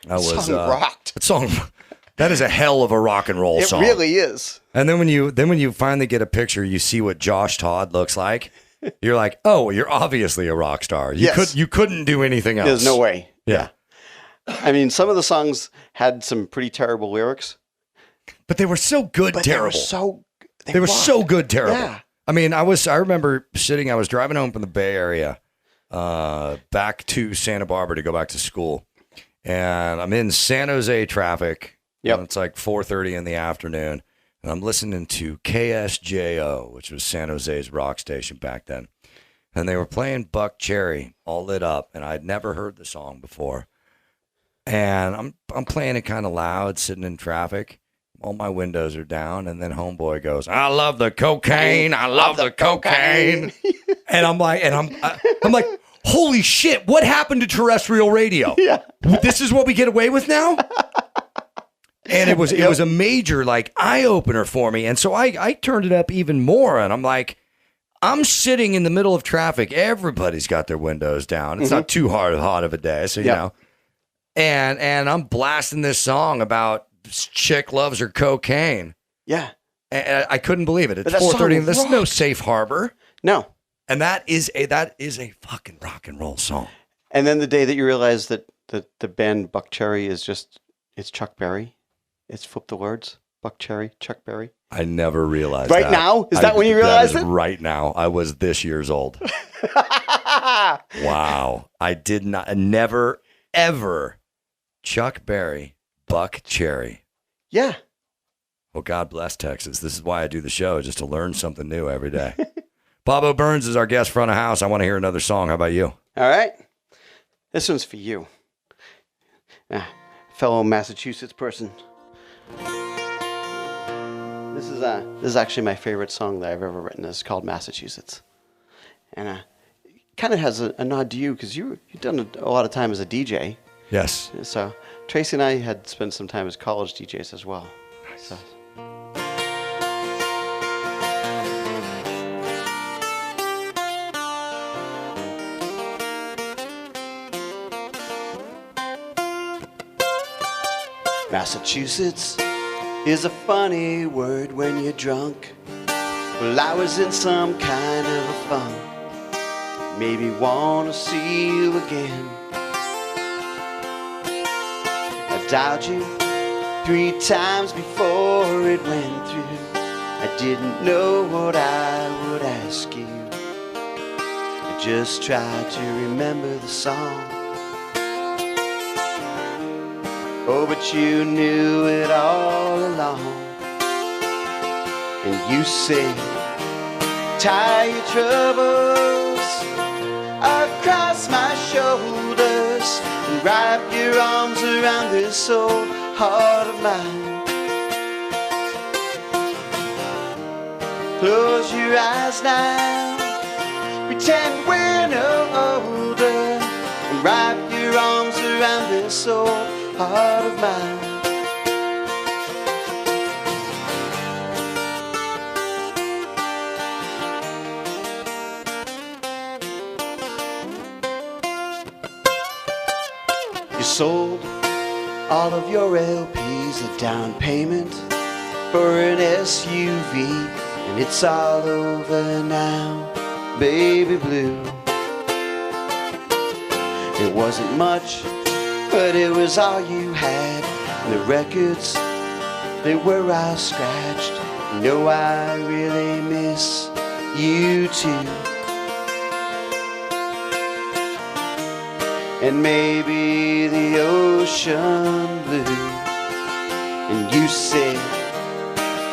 That song rocked. That song, that is a hell of a rock and roll song. It really is. And then when you finally get a picture, you see what Josh Todd looks like. You're like, oh, you're obviously a rock star. You couldn't do anything else. There's no way. Yeah. I mean, some of the songs had some pretty terrible lyrics. But they were so good, terrible. They were so good, terrible. Yeah. I mean, I remember I was driving home from the Bay Area, back to Santa Barbara to go back to school. And I'm in San Jose traffic. Yep. And it's like 4:30 in the afternoon. And I'm listening to KSJO, which was San Jose's rock station back then. And they were playing Buck Cherry, all lit up. And I'd never heard the song before. And I'm playing it kind of loud, sitting in traffic. All my windows are down, and then homeboy goes, "I love the cocaine, I love the cocaine," and I'm like, holy shit! What happened to terrestrial radio? Yeah, this is what we get away with now. And it was a major like eye opener for me, and so I turned it up even more, and I'm like, I'm sitting in the middle of traffic. Everybody's got their windows down. It's not too hot of a day, so you know, and I'm blasting this song about. This chick loves her cocaine. Yeah. And I couldn't believe it. It's 4:30. There's no safe harbor. No. And that is a fucking rock and roll song. And then the day that you realize that the band Buck Cherry is it's Chuck Berry. It's flip the words. Buck Cherry, Chuck Berry. I never realized right now? Is that when you realized it? Right now. I was this years old. Wow. I did not, never, ever Chuck Berry. Buck Cherry. Yeah. Well, God bless Texas. This is why I do the show, just to learn something new every day. Bobbo Byrnes is our guest front of house. I want to hear another song. How about you? All right. This one's for you. Fellow Massachusetts person. This is actually my favorite song that I've ever written. It's called Massachusetts. And it kind of has a nod to you because you've done a lot of time as a DJ. Yes. So Tracy and I had spent some time as college DJs as well. Nice. So. Massachusetts is a funny word when you're drunk. Well, I was in some kind of a funk. Maybe wanna see you again. I dialed you 3 times before it went through. I didn't know what I would ask you. I just tried to remember the song. Oh, but you knew it all along. And you said, tie your troubles across my shoulders and wrap your arms around this old heart of mine. Close your eyes now, pretend we're no older, and wrap your arms around this old heart of mine. You sold all of your LPs, a down payment for an SUV, and it's all over now, baby blue. It wasn't much, but it was all you had. And the records, they were all scratched. You know I really miss you too. And maybe the ocean blue. And you said,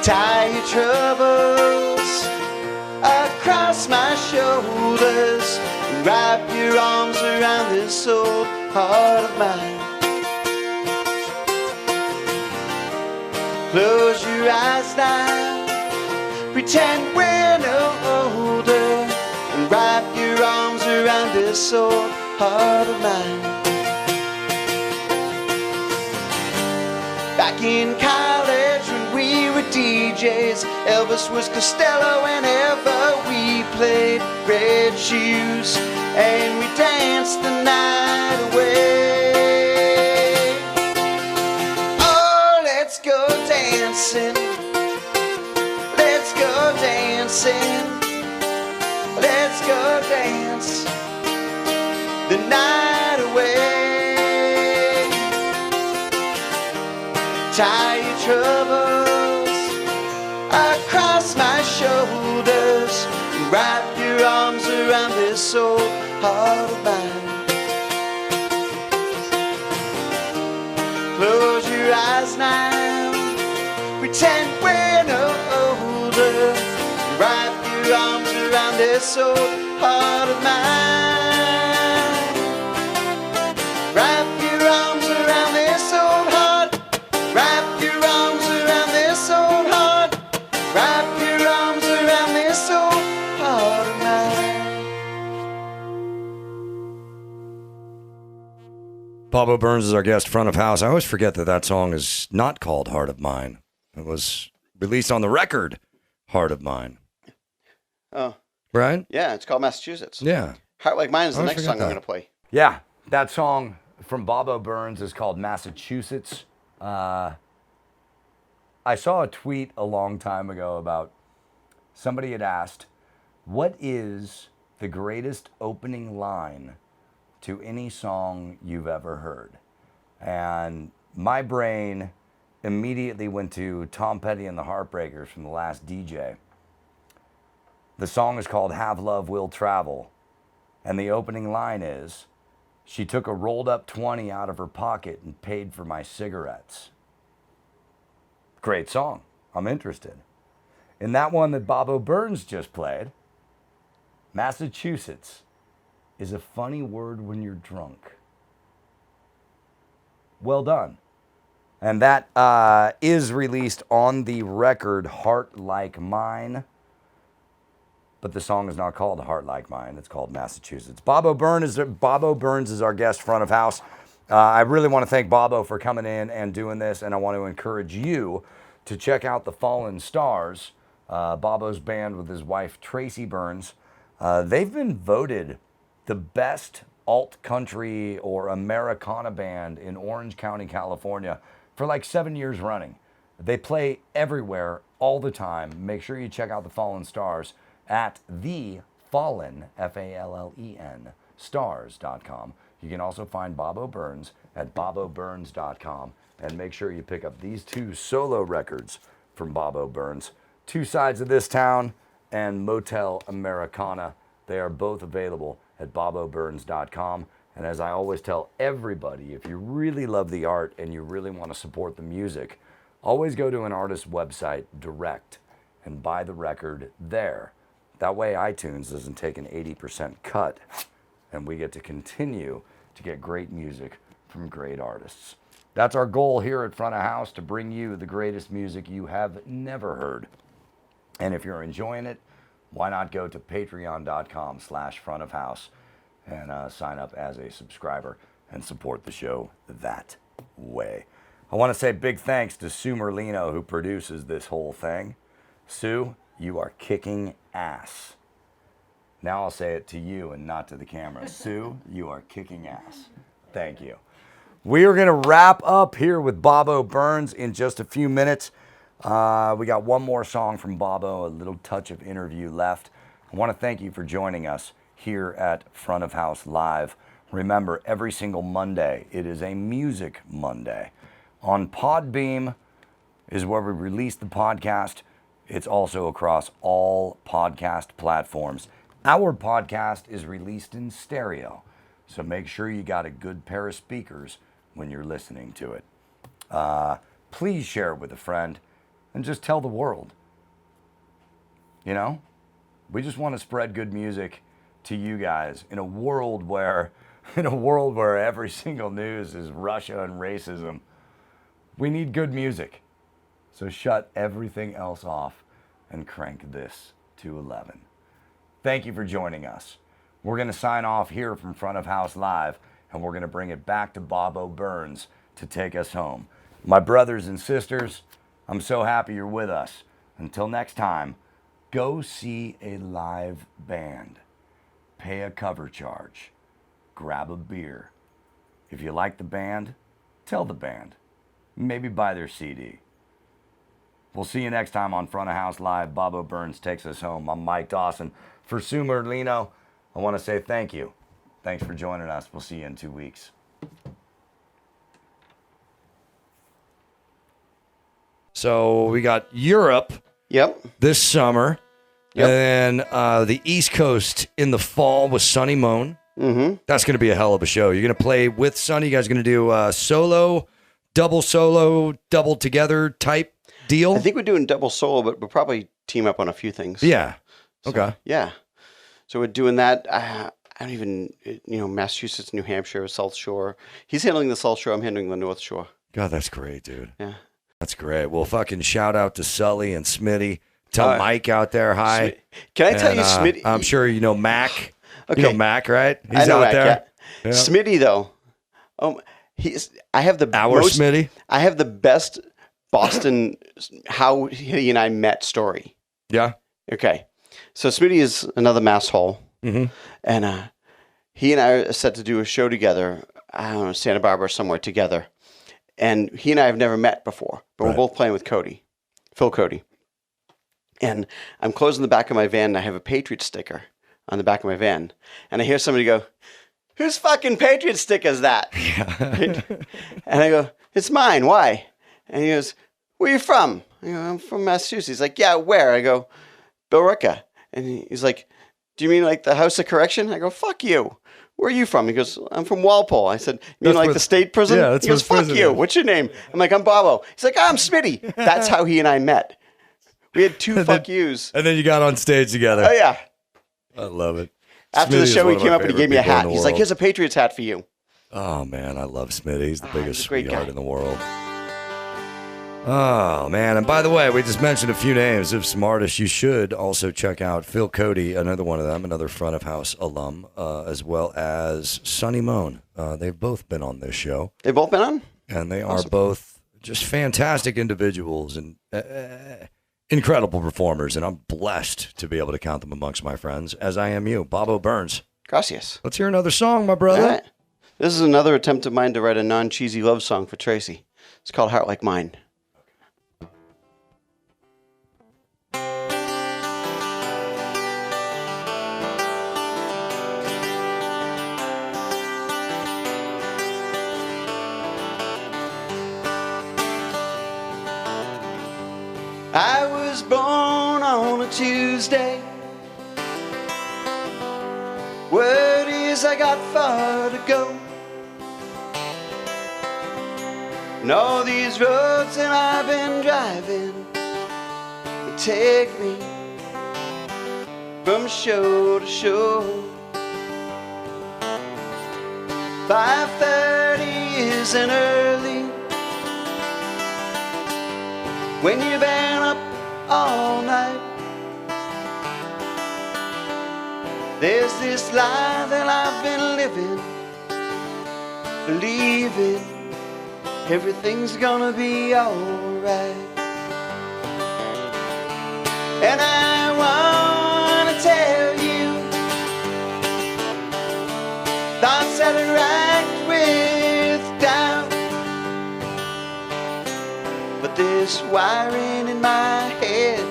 tie your troubles across my shoulders and wrap your arms around this old heart of mine. Close your eyes now, pretend we're no older, and wrap your arms around this old heart of mine. Back in college when we were DJs, Elvis was Costello whenever we played Red Shoes, and we danced the night away. Oh, let's go dancing, let's go dancing, let's go dance the night away. Tie your troubles across my shoulders, wrap your arms around this old heart of mine. Close your eyes now, pretend we're no older, wrap your arms around this old heart of mine. Wrap your arms around this old heart, wrap your arms around this old heart, wrap your arms around this old heart of mine. Bobbo Byrnes is our guest, front of house. I always forget that song is not called Heart of Mine. It was released on the record Heart of Mine. Oh. Right? Yeah, it's called Massachusetts. Yeah. Heart Like Mine is the I next forgot song that. I'm going to play. Yeah, that song from Bobbo Byrnes is called Massachusetts. I saw a tweet a long time ago about somebody had asked, what is the greatest opening line to any song you've ever heard? And my brain immediately went to Tom Petty and the Heartbreakers from The Last DJ. The song is called Have Love Will Travel. And the opening line is, she took a rolled up 20 out of her pocket and paid for my cigarettes. Great song. I'm interested. In that one that Bobbo Byrnes just played, Massachusetts is a funny word when you're drunk. Well done. And that is released on the record Heart Like Mine. But the song is not called Heart Like Mine. It's called Massachusetts. Bobbo Byrnes is our guest, front of house. I really want to thank Bobbo for coming in and doing this, and I want to encourage you to check out the Fallen Stars, Bobbo's band with his wife Tracy Byrnes. They've been voted the best alt-country or Americana band in Orange County, California for like 7 years running. They play everywhere all the time. Make sure you check out the Fallen Stars at the Fallen, Fallen, stars.com. You can also find Bobbo Byrnes at bobbobyrnes.com, and make sure you pick up these two solo records from Bobbo Byrnes, Two Sides of This Town and Motel Americana. They are both available at bobbobyrnes.com. And as I always tell everybody, if you really love the art and you really want to support the music, always go to an artist's website direct and buy the record there. That way iTunes doesn't take an 80% cut, and we get to continue to get great music from great artists. That's our goal here at Front of House, to bring you the greatest music you have never heard. And if you're enjoying it, why not go to patreon.com/frontofhouse and sign up as a subscriber and support the show that way. I want to say big thanks to Sue Merlino, who produces this whole thing. Sue, you are kicking ass. Now I'll say it to you and not to the camera. Sue, you are kicking ass. Thank you. We are going to wrap up here with Bobbo Byrnes in just a few minutes. We got one more song from Bobbo, a little touch of interview left. I want to thank you for joining us here at Front of House Live. Remember, every single Monday, it is a Music Monday. On Podbeam is where we release the podcast. It's also across all podcast platforms. Our podcast is released in stereo, so make sure you got a good pair of speakers when you're listening to it. Please share it with a friend and just tell the world. You know, we just want to spread good music to you guys in a world where every single news is Russia and racism. We need good music. So shut everything else off and crank this to 11. Thank you for joining us. We're going to sign off here from Front of House Live, and we're going to bring it back to Bobbo Byrnes to take us home. My brothers and sisters, I'm so happy you're with us. Until next time, go see a live band. Pay a cover charge. Grab a beer. If you like the band, tell the band. Maybe buy their CD. We'll see you next time on Front of House Live. Bobbo Byrnes takes us home. I'm Mike Dawson. For Sue Merlino, I want to say thank you. Thanks for joining us. We'll see you in 2 weeks. So we got Europe this summer. Yep. And then the East Coast in the fall with Sonny Moan. Mm-hmm. That's going to be a hell of a show. You're going to play with Sonny. You guys are going to do solo, double together type deal? I think we're doing double solo, but we'll probably team up on a few things. Yeah. So, Okay. Yeah. So we're doing that. I don't even, Massachusetts, New Hampshire, South Shore. He's handling the South Shore. I'm handling the North Shore. God, that's great, dude. Yeah. That's great. Well, fucking shout out to Sully and Smitty. Tell Mike out there hi. Can I tell you, Smitty? I'm sure you know Mac. Okay. You know Mac, right? He's I know out Mac, there. Yeah. Smitty, though. I have the Smitty. I have the best Boston how he and I met story. Yeah. Okay. So Smitty is another mass hole. Mm-hmm. And he and I are set to do a show together. I don't know, Santa Barbara somewhere together. And he and I have never met before, but we're both playing with Phil Cody. And I'm closing the back of my van, and I have a Patriot sticker on the back of my van. And I hear somebody go, "Whose fucking Patriot sticker is that?" Yeah. And I go, "It's mine. Why?" And he goes, "Where are you from?" I go, "I'm from Massachusetts." He's like, "Yeah, where?" I go, "Billerica." And he's like, "Do you mean like the House of Correction?" I go, "Fuck you. Where are you from?" He goes, "I'm from Walpole." I said, "You mean like the state prison?" Yeah, that's he goes, "Fuck you. What's your name?" I'm like, "I'm Bobbo." He's like, "I'm Smitty." That's how he and I met. We had two fuck yous. And then you got on stage together. Oh, yeah. I love it. After Smitty the show, is he one came of up my and he gave me a favorite people hat. in the He's like, world. "Here's a Patriots hat for you." Oh, man, I love Smitty. He's the biggest he's a great sweetheart guy. in the world. Oh, man. And by the way, we just mentioned a few names of some artists. You should also check out Phil Cody, another one of them, another front of house alum, as well as Sonny Moan. They've both been on this show. They've both been on? And they are both just fantastic individuals and incredible performers. And I'm blessed to be able to count them amongst my friends, as I am you, Bobbo Byrnes. Gracias. Let's hear another song, my brother. All right. This is another attempt of mine to write a non-cheesy love song for Tracy. It's called Heart Like Mine. I was born on a Tuesday. Word is I got far to go. And all these roads that I've been driving will take me from show to show. 5:30 isn't early when you've been up all night. There's this lie that I've been living, believing everything's gonna be alright. And I wanna tell you thoughts that are right with doubt, but this wiring in my head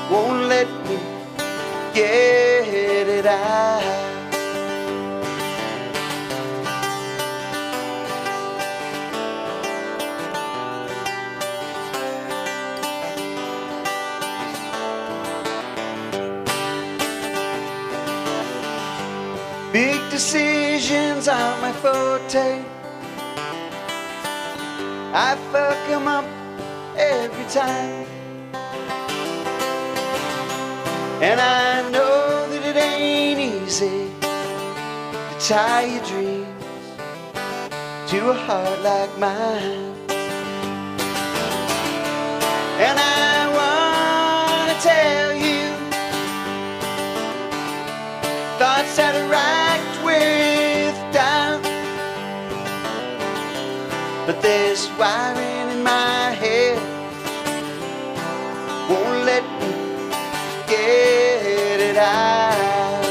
won't let me get it out. Big decisions aren't my forte. I fuck 'em up every time. And I know that it ain't easy to tie your dreams to a heart like mine. And I wanna tell you thoughts that are right with doubt, but this wiring in my head won't let me get it out.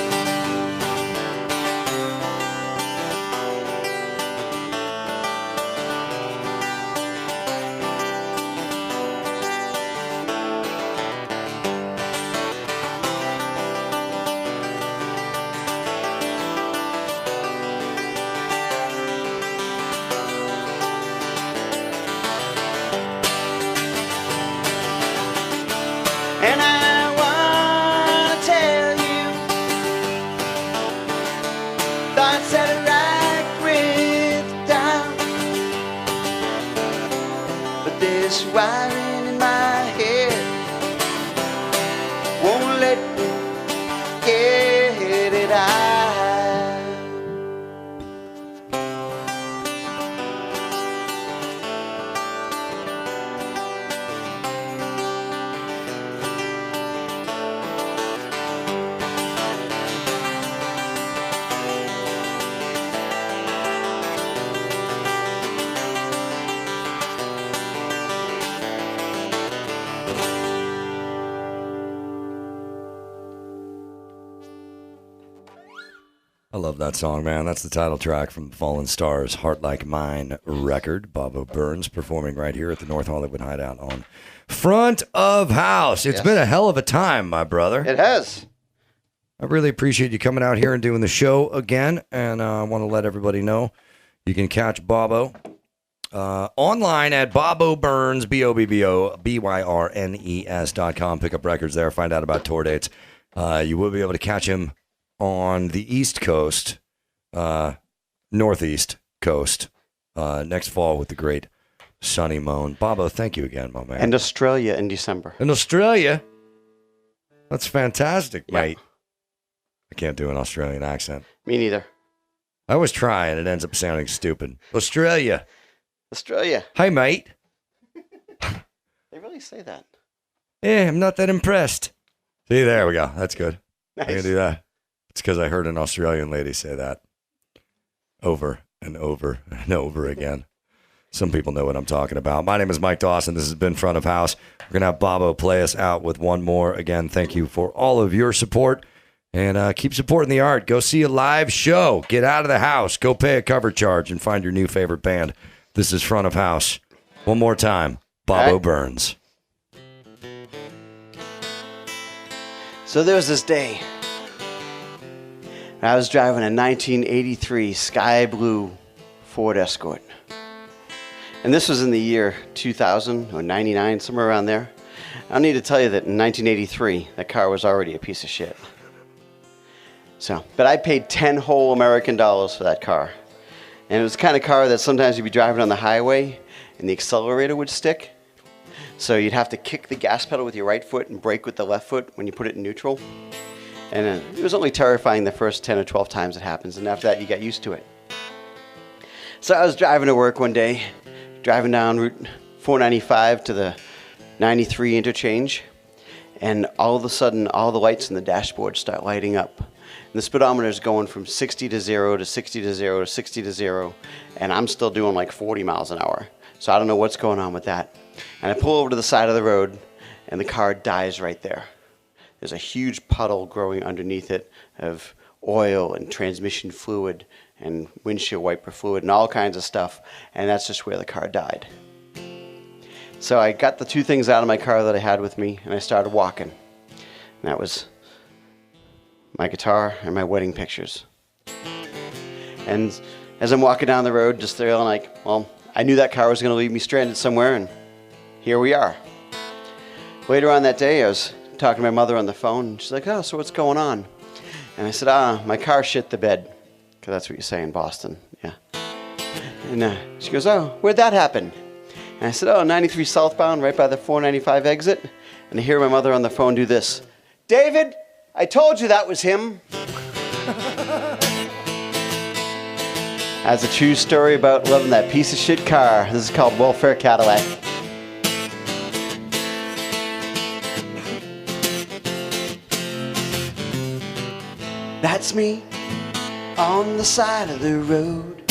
thoughts that I write with down. But this wiring in my head won't let me get it out. I love that song, man. That's the title track from Fallen Stars' Heart Like Mine record. Bobbo Byrnes performing right here at the North Hollywood Hideout on Front of House. It's been a hell of a time, my brother. It has. I really appreciate you coming out here and doing the show again. And I want to let everybody know you can catch Bobbo online at Bobbo Byrnes, BOBBOBYRNES.com. Pick up records there. Find out about tour dates. You will be able to catch him on the East Coast, Northeast Coast, next fall with the great Sonny Moan. Bobbo, thank you again, my man. And Australia in December. In Australia? That's fantastic, Yeah. mate. I can't do an Australian accent. Me neither. I always try, and it ends up sounding stupid. Australia. Australia. Hey, mate. They really say that. Yeah, I'm not that impressed. See, there we go. That's good. Nice. I can do that. It's because I heard an Australian lady say that over and over and over again. Some people know what I'm talking about. My name is Mike Dawson. This has been Front of House. We're going to have Bobbo play us out with one more. Again, thank you for all of your support. And keep supporting the art. Go see a live show. Get out of the house. Go pay a cover charge and find your new favorite band. This is Front of House. One more time. Bobbo Byrnes. So there was this day. I was driving a 1983 sky blue Ford Escort. And this was in the year 2000 or 99, somewhere around there. I don't need to tell you that in 1983, that car was already a piece of shit. But I paid 10 whole American dollars for that car. And it was the kind of car that sometimes you'd be driving on the highway and the accelerator would stick. So you'd have to kick the gas pedal with your right foot and brake with the left foot when you put it in neutral. And it was only terrifying the first 10 or 12 times it happens, and after that you got used to it. So I was driving to work one day, driving down Route 495 to the 93 interchange, and all of a sudden all the lights in the dashboard start lighting up. And the speedometer is going from 60 to 0 to 60 to 0 to 60 to 0, and I'm still doing like 40 miles an hour. So I don't know what's going on with that. And I pull over to the side of the road, and the car dies right there. There's a huge puddle growing underneath it of oil and transmission fluid and windshield wiper fluid and all kinds of stuff, and that's just where the car died. So I got the two things out of my car that I had with me, and I started walking. And that was my guitar and my wedding pictures. And as I'm walking down the road, just feeling like, well, I knew that car was going to leave me stranded somewhere, and here we are. Later on that day, I was talking to my mother on the phone, and she's like, oh, so what's going on? And I said, my car shit the bed, because that's what you say in Boston, yeah. And she goes, oh, where'd that happen? And I said, oh, 93 southbound, right by the 495 exit. And I hear my mother on the phone do this. David, I told you that was him. That's a true story about loving that piece of shit car. This is called Welfare Cadillac. That's me on the side of the road.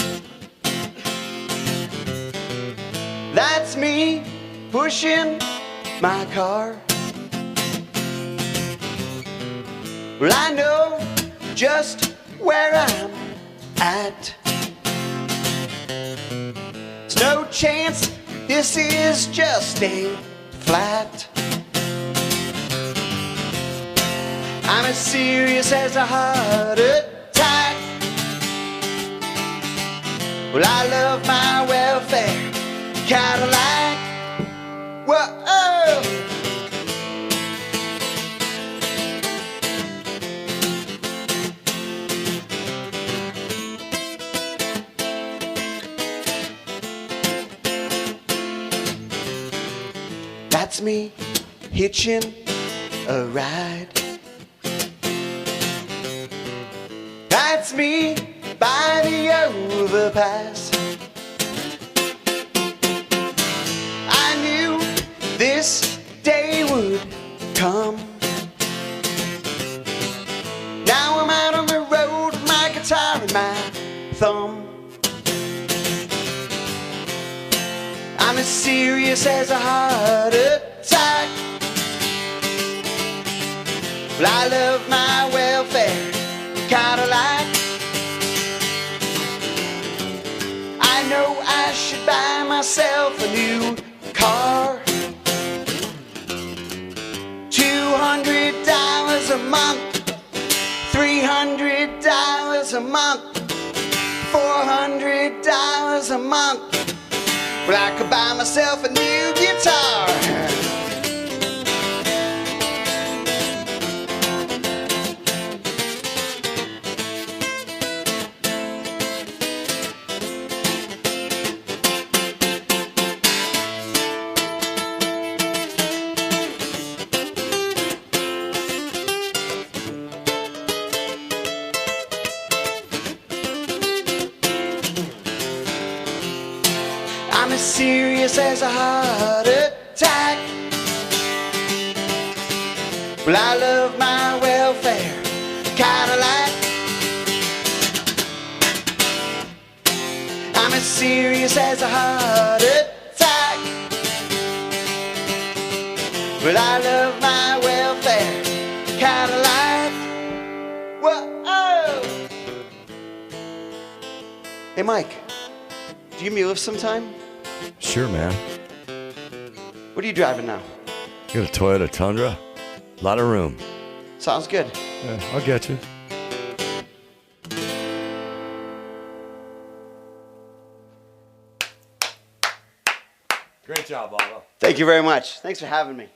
That's me pushing my car. Well, I know just where I'm at. There's no chance this is just a flat. I'm as serious as a heart attack. Well, I love my welfare Cadillac. Whoa. That's me hitching a ride. That's me by the overpass. I knew this day would come. Now I'm out on the road with my guitar in my thumb. I'm as serious as a heart attack. Well, I love my welfare Cadillac. I know I should buy myself a new car. $200 a month, $300 a month, $400 a month. Well, I could buy myself a new guitar. I'm as serious as a heart attack. Well, I love my welfare Cadillac. I'm as serious as a heart attack. Well, I love my welfare Cadillac. Whoa! Hey, Mike, do you give me a lift sometime? Sure, man. What are you driving now? You got a Toyota Tundra? A lot of room. Sounds good. Yeah, I'll get you. Great job, Bobbo. Thank you very much. Thanks for having me.